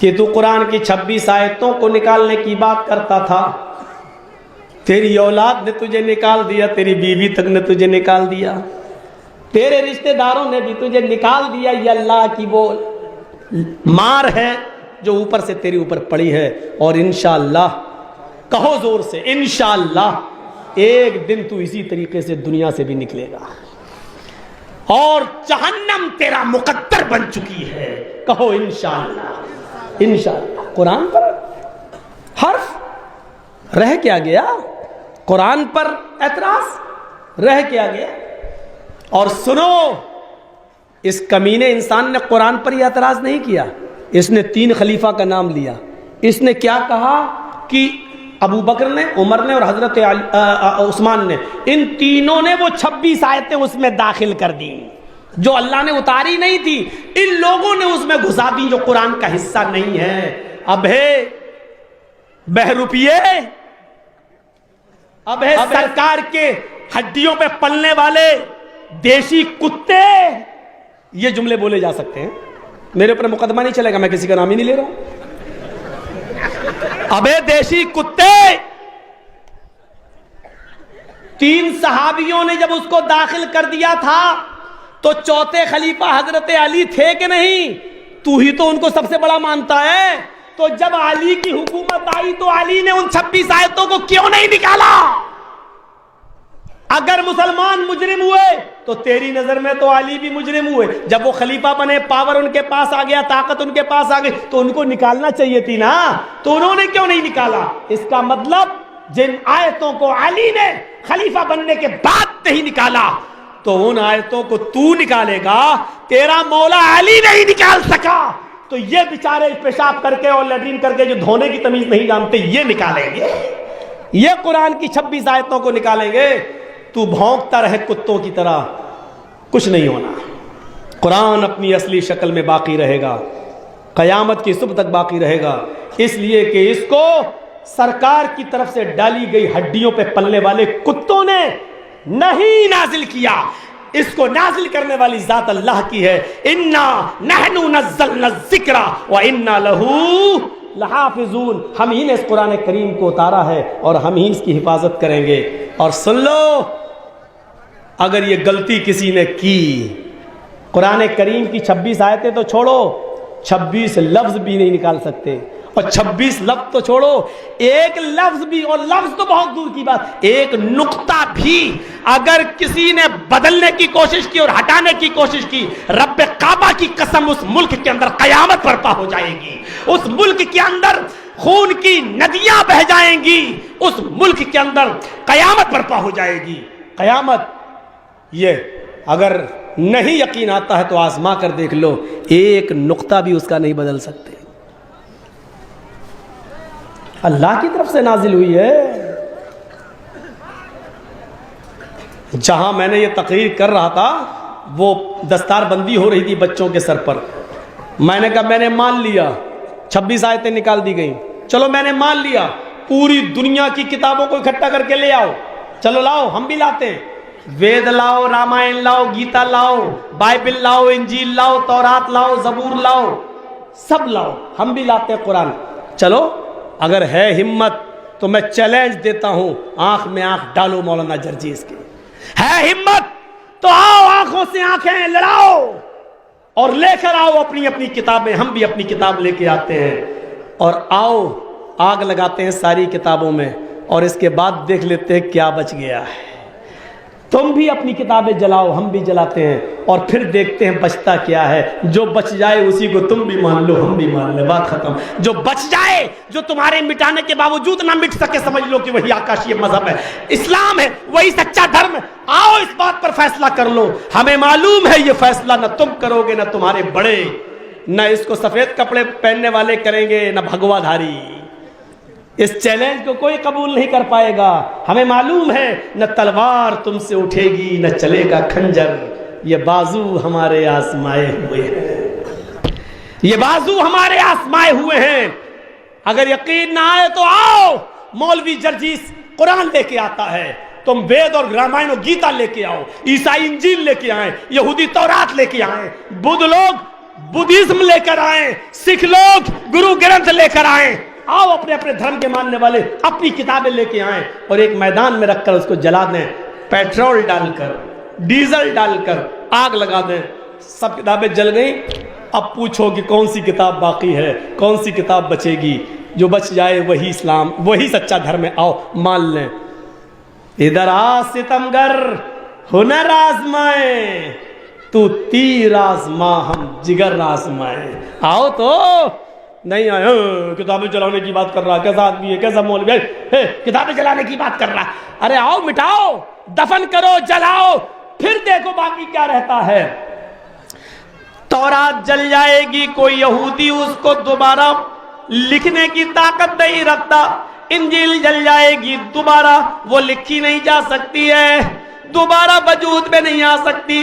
کہ تو قرآن کی 26 آیتوں کو نکالنے کی بات کرتا تھا، تیری اولاد نے تجھے نکال دیا، تیری بیوی تک نے تجھے نکال دیا، تیرے رشتہ داروں نے بھی تجھے نکال دیا۔ یہ اللہ کی وہ مار ہے جو اوپر سے تیری اوپر پڑی ہے، اور انشاءاللہ کہو زور سے، انشاءاللہ ایک دن تو اسی طریقے سے دنیا سے بھی نکلے گا، اور جہنم تیرا مقدر بن چکی ہے۔ کہو انشاءاللہ، انشاءاللہ۔ قرآن پر حرف رہ کیا گیا؟ قرآن پر اعتراض رہ کیا گیا؟ اور سنو، اس کمینے انسان نے قرآن پر یہ اعتراض نہیں کیا، اس نے 3 خلیفہ کا نام لیا۔ اس نے کیا کہا کہ ابو بکر نے، عمر نے اور حضرت عثمان نے، ان تینوں نے وہ 26 آیتیں اس میں داخل کر دیں جو اللہ نے اتاری نہیں تھی، ان لوگوں نے اس میں گھسا دی جو قرآن کا حصہ نہیں ہے۔ اب ہے بہروپیے، اب ہے سرکار کے ہڈیوں پہ پلنے والے دیشی کتے، یہ جملے بولے جا سکتے ہیں۔ میرے اوپر مقدمہ نہیں چلے گا، میں کسی کا نام ہی نہیں لے رہا ہوں۔ ابے دیشی کتے، 3 صحابیوں نے جب اس کو داخل کر دیا تھا تو چوتھے خلیفہ حضرت علی تھے کہ نہیں؟ تو ہی تو ان کو سب سے بڑا مانتا ہے، تو جب علی کی حکومت آئی تو علی نے ان 26 آیتوں کو کیوں نہیں نکالا؟ اگر مسلمان مجرم ہوئے تو تیری نظر میں تو علی بھی مجرم ہوئے، جب وہ خلیفہ بنے، پاور ان کے پاس آ گیا، طاقت ان کے پاس آ گئی، تو ان کو نکالنا چاہیے تھی نا، تو انہوں نے کیوں نہیں نکالا؟ اس کا مطلب جن آیتوں کو علی نے خلیفہ بننے کے بعد نہیں نکالا، تو ان آیتوں کو تو نکالے گا، تیرا مولا علی نہیں نکال سکا، تو یہ بیچارے پیشاب کر کے اور لیٹرین کر کے جو دھونے کی تمیز نہیں جانتے، یہ نکالیں گے، یہ قرآن کی 26 آیتوں کو نکالیں گے۔ تو بھونکتا رہے کتوں کی طرح، کچھ نہیں ہونا۔ قرآن اپنی اصلی شکل میں باقی رہے گا، قیامت کی صبح تک باقی رہے گا، اس لیے کہ اس کو سرکار کی طرف سے ڈالی گئی ہڈیوں پہ پلنے والے کتوں نے نہیں نازل کیا، اس کو نازل کرنے والی ذات اللہ کی ہے۔ انا نحن نزلنا الذکر وانا لہ لحافظون، ہم ہی نے اس قرآن کریم کو اتارا ہے اور ہم ہی اس کی حفاظت کریں گے۔ اور سن لو، اگر یہ غلطی کسی نے کی، قرآن کریم کی 26 آیتیں تو چھوڑو، 26 لفظ بھی نہیں نکال سکتے، اور 26 لفظ تو چھوڑو، ایک لفظ بھی، اور لفظ تو بہت دور کی بات، ایک نقطہ بھی اگر کسی نے بدلنے کی کوشش کی اور ہٹانے کی کوشش کی، رب کعبہ کی قسم، اس ملک کے اندر قیامت برپا ہو جائے گی، اس ملک کے اندر خون کی ندیاں بہ جائیں گی، اس ملک کے اندر قیامت برپا ہو جائے گی۔ قیامت، یہ اگر نہیں یقین آتا ہے تو آزما کر دیکھ لو، ایک نقطہ بھی اس کا نہیں بدل سکتے، اللہ کی طرف سے نازل ہوئی ہے۔ جہاں میں نے یہ تقریر کر رہا تھا، وہ دستار بندی ہو رہی تھی بچوں کے سر پر، میں نے کہا میں نے مان لیا، 26 آیتیں نکال دی گئیں، چلو میں نے مان لیا، پوری دنیا کی کتابوں کو اکٹھا کر کے لے آؤ، چلو لاؤ، ہم بھی لاتے ہیں، وید لاؤ، رامائن لاؤ، گیتا لاؤ، بائبل لاؤ، انجیل لاؤ، تورات لاؤ، زبور لاؤ، سب لاؤ، ہم بھی لاتے ہیں قرآن۔ چلو اگر ہے ہمت تو میں چیلنج دیتا ہوں، آنکھ میں آنکھ ڈالو مولانا جرجیز کے، ہے ہمت تو آؤ، آنکھوں سے آنکھیں لڑاؤ اور لے کر آؤ اپنی اپنی کتابیں، ہم بھی اپنی کتاب لے کے آتے ہیں، اور آؤ آگ لگاتے ہیں ساری کتابوں میں، اور اس کے بعد دیکھ لیتے ہیں کیا بچ گیا ہے۔ تم بھی اپنی کتابیں جلاؤ، ہم بھی جلاتے ہیں، اور پھر دیکھتے ہیں بچتا کیا ہے، جو بچ جائے اسی کو تم بھی مان لو، ہم بھی مان لیں، بات ختم۔ جو بچ جائے، جو تمہارے مٹانے کے باوجود نہ مٹ سکے، سمجھ لو کہ وہی آکاشی مذہب ہے، اسلام ہے، وہی سچا دھرم ہے۔ آؤ اس بات پر فیصلہ کر لو، ہمیں معلوم ہے یہ فیصلہ نہ تم کرو گے نہ تمہارے بڑے، نہ اس کو سفید کپڑے پہننے والے کریں گے نہ بھگوا دھاری، اس چیلنج کو کوئی قبول نہیں کر پائے گا۔ ہمیں معلوم ہے نہ تلوار تم سے اٹھے گی نہ چلے گا کھنجر، یہ بازو ہمارے آزمائے ہوئے ہیں، یہ بازو ہمارے آزمائے ہوئے ہیں۔ اگر یقین نہ آئے تو آؤ، مولوی جرجیس قرآن لے کے آتا ہے، تم وید اور رامائن اور گیتا لے کے آؤ، عیسائی انجیل لے کے آئیں، یہودی تورات لے کے آئیں، بدھ لوگ बुद्धिज्म लेकर आए, सिख लोग गुरु ग्रंथ लेकर आए। आओ अपने अपने धर्म के मानने वाले अपनी किताबें लेके आए और एक मैदान में रखकर उसको जला दें, पेट्रोल डालकर, डीजल डालकर आग लगा दें। सब किताबें जल गई। अब पूछो कि कौन सी किताब बाकी है, कौन सी किताब बचेगी? जो बच जाए वही इस्लाम, वही सच्चा धर्म है। आओ मान लें। इधर आ सितमगर, हुनर आजमाए, तू तीर आजमा, हम जिगर आजमाए। आओ तो नहीं आए, किताबें जलाने की बात कर रहा, कैसा आदमी है, कैसा मौलवी है, किताबें जलाने की बात कर रहा। अरे आओ मिटाओ, दफन करो, जलाओ, फिर देखो बाकी क्या रहता है। तौरात जल जाएगी, कोई यहूदी उसको दोबारा लिखने की ताकत नहीं रखता। इंजील जल जाएगी, दोबारा वो लिखी नहीं जा सकती है, दोबारा वजूद में नहीं आ सकती।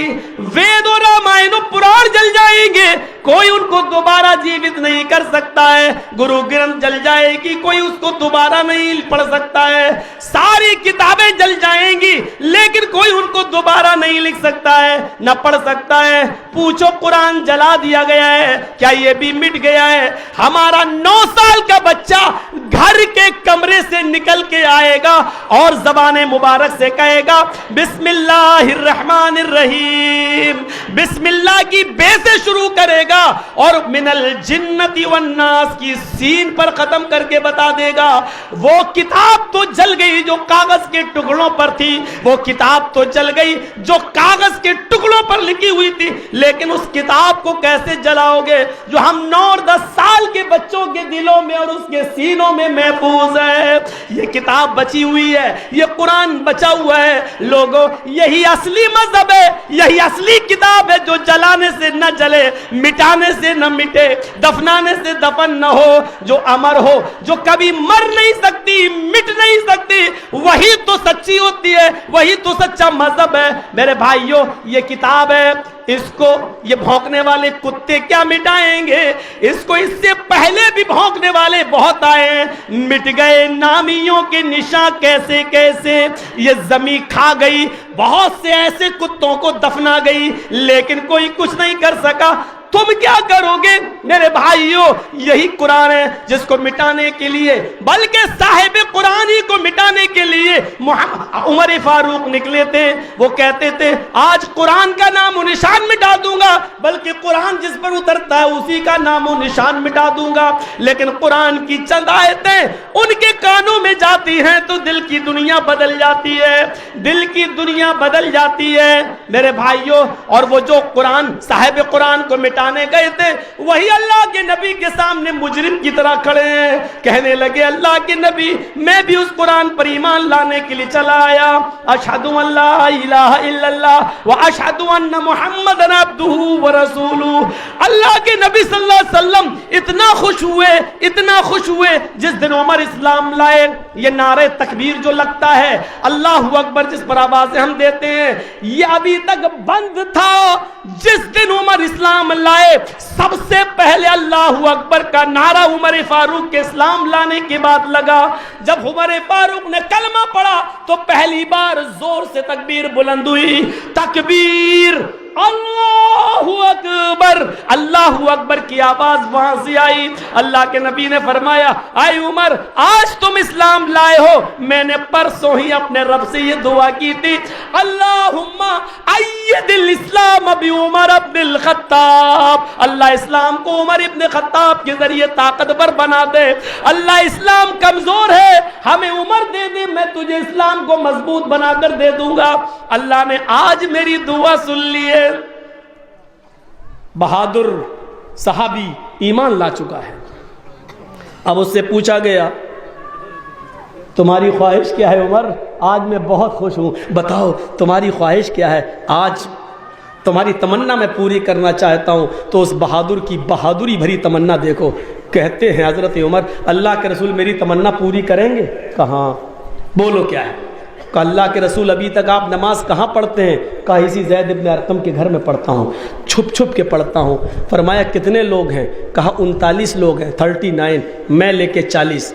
वेद और रामायण और पुराण जल जाएंगे, कोई उनको दोबारा जीवित नहीं कर सकता है। गुरु ग्रंथ जल जाएगी, कोई उसको दोबारा नहीं पढ़ सकता है। सारी किताबें जल जाएंगी, लेकिन कोई उनको दोबारा नहीं लिख सकता है, न पढ़ सकता है। पूछो कुरान जला दिया गया है, क्या ये भी मिट गया है? हमारा 9 साल का बच्चा घर के कमरे से निकल के आएगा और ज़बान मुबारक से कहेगा बिस्मिल्लाहिर्रहमानिर्रहीम, बिस्मिल्लाह की बे से शुरू करेगा और मिनल जिन्नति वन्नास की सीन पर खत्म करके बता देगा। वो किताब तो जल गई जो कागज के टुकड़ों पर थी, वो किताब तो जल गई जो कागज के टुकड़ों पर लिखी हुई थी, लेकिन उस किताब को कैसे जलाओगे जो हम 9 और 10 साल के बच्चों के दिलों में और उसके सीनों में महफूज है। ये किताब बची हुई है, ये कुरान बचा हुआ है। लोगों, यही असली मजहब है, यही असली किताब है जो जलाने से न जले, मिटाने से न मिटे, दफनाने से दफन न हो, जो अमर हो, जो कभी मर नहीं सकती, मिट नहीं सकती, वही तो सच्ची होती है, वही तो सच्चा मजहब है। मेरे भाइयों, ये किताब है, इसको ये भौंकने वाले कुत्ते क्या मिटाएंगे? इसको इससे पहले भी भौंकने वाले बहुत आए, मिट गए नामियों के निशान कैसे कैसे। ये जमीन खा गई, बहुत से ऐसे कुत्तों को दफना गई, लेकिन कोई कुछ नहीं कर सका। तुम क्या करोगे मेरे भाइयों? यही कुरान है जिसको मिटाने के लिए, बल्कि साहिब कुरान ही को मिटाने के लिए उमर फारूक निकले थे। वो कहते थे आज कुरान का नामो निशान मिटा दूंगा, बल्कि कुरान जिस पर उतरता है उसी का नामो निशान मिटा दूंगा। लेकिन कुरान की चंद आयतें उनके कानों में जाती हैं तो दिल की दुनिया बदल जाती है, दिल की दुनिया बदल जाती है मेरे भाइयों। और वो जो कुरान साहिब कुरान को मिटाने गए थे, वही अल्लाह के नबी के सामने मुजरिम की तरह खड़े हैं, कहने लगे अल्लाह के नबी, मैं भी उस कुरान पर ईमान लाने के लिए चला आया। अशहदु अल्ला इलाहा इल्लल्लाह व अशहदु अन्ना मुहम्मदन अब्दुहु व रसूलुहु। अल्लाह के नबी सल्लल्लाहु अलैहि वसल्लम इतना खुश हुए जिस दिन उमर इस्लाम लाए। ये नारे तकबीर जो लगता है, अल्लाहु अकबर जिस पर आवाज़ें हम देते हैं, ये अभी तक बंद था। जिस दिन उमर इस्लाम लाए, सबसे पहले अल्लाहु अकबर का नारा उमर फारूक के इस्लाम लाने के बाद लगा। जब उमर फारूक ने कलमा पढ़ा तो पहली बार जोर से तकबीर बुलंद हुई, तकबीर अल्लाहु अकबर, अल्लाहु अकबर की आवाज वहां से आई। अल्लाह के नबी ने फरमाया, आई उमर, आज तुम इस्लाम लाए हो, मैंने परसों ही अपने रब से ये दुआ की थी, अल्लाहुम्मा अय्यदिल इस्लाम बि उमर इब्न खत्ताब। अल्लाह इस्लाम को उमर इब्न खत्ताब के जरिए ताकतवर बना दे। अल्लाह इस्लाम कमजोर है, हमें उमर दे दे, मैं तुझे इस्लाम को मजबूत बनाकर दे दूंगा। अल्लाह ने आज मेरी दुआ सुन ली है। बहादुर सहाबी ईमान ला चुका है। अब उससे पूछा गया, तुम्हारी ख्वाहिश क्या है उमर? आज मैं बहुत खुश हूं, बताओ तुम्हारी ख्वाहिश क्या है? आज तुम्हारी तमन्ना मैं पूरी करना चाहता हूं। तो उस बहादुर की बहादुरी भरी तमन्ना देखो। कहते हैं हजरत उमर, अल्लाह के रसूल मेरी तमन्ना पूरी करेंगे? कहाँ, बोलो क्या है? कहा अल्लाह के रसूल अभी तक आप नमाज कहाँ पढ़ते हैं? कहा इसी ज़ैद इब्न अरकम के घर में पढ़ता हूँ, छुप छुप के पढ़ता हूँ। फरमाया कितने लोग हैं? कहा 39 लोग हैं, 39, मैं लेके 40।